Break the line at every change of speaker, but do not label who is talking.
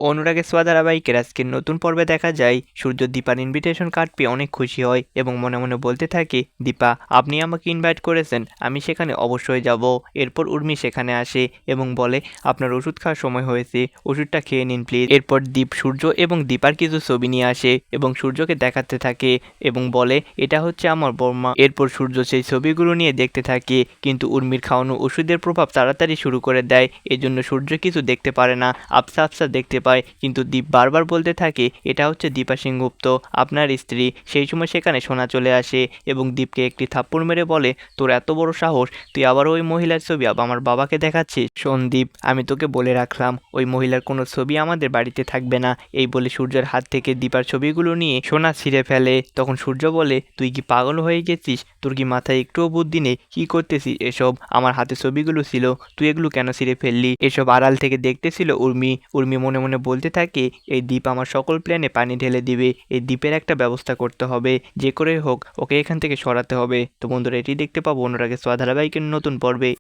অনুরাগের ছোঁয়া ধারাবাহিকের আজকের নতুন পর্বে দেখা যায় সূর্য দীপার ইনভিটেশন কার্ড পেয়ে অনেক খুশি হয় এবং মনে মনে বলতে থাকে, দীপা আপনি আমাকে ইনভাইট করেছেন, আমি সেখানে অবশ্যই যাব। এরপর উর্মি সেখানে আসে এবং বলে, আপনার ওষুধ খাওয়ার সময় হয়েছে, ওষুধটা খেয়ে নিন প্লিজ। এরপর দীপ সূর্য এবং দীপার কিছু ছবি নিয়ে আসে এবং সূর্যকে দেখাতে থাকে এবং বলে, এটা হচ্ছে আমার বর্মা। এরপর সূর্য সেই ছবিগুলো নিয়ে দেখতে থাকে, কিন্তু উর্মির খাওয়ানো ওষুধের প্রভাব তাড়াতাড়ি শুরু করে দেয়, এজন্য সূর্য কিছু দেখতে পারে না, আবসা আবসা দেখতে পায়। কিন্তু দীপ বারবার বলতে থাকে, এটা হচ্ছে দীপা সেনগুপ্ত, আপনার স্ত্রী। সেই সময় সেখানে সোনা চলে আসে এবং দীপকে একটি থাপ্পড় মেরে বলে, তোর এত বড় সাহস, তুই আবারও ওই মহিলার ছবি আমার বাবাকে দেখাচ্ছিস। শোন দীপ, আমি তোকে বলে রাখলাম ওই মহিলার কোনো ছবি আমাদের বাড়িতে থাকবে না। এই বলে সূর্যের হাত থেকে দীপার ছবিগুলো নিয়ে সোনা ছিঁড়ে ফেলে। তখন সূর্য বলে, তুই কি পাগল হয়ে গেছিস? তোর কি মাথায় একটুও বুদ্ধি নেই? কি করতেছিস এসব? আমার হাতে ছবিগুলো ছিল, তুই এগুলো কেন ছিঁড়ে ফেললি? এসব আড়াল থেকে দেখতেছিল উর্মি। উর্মি মনে মনে বলতে থাকে, এই দ্বীপ আমার সকল প্ল্যানে পানি ঢেলে দিবে, এই দ্বীপের একটা ব্যবস্থা করতে হবে, যে করে হোক ওকে এখান থেকে সরাতে হবে। তো বন্ধুরা, এটি দেখতে পাবো অনুরাগের ছোঁয়া ধারাবাহিকের নতুন পর্বে।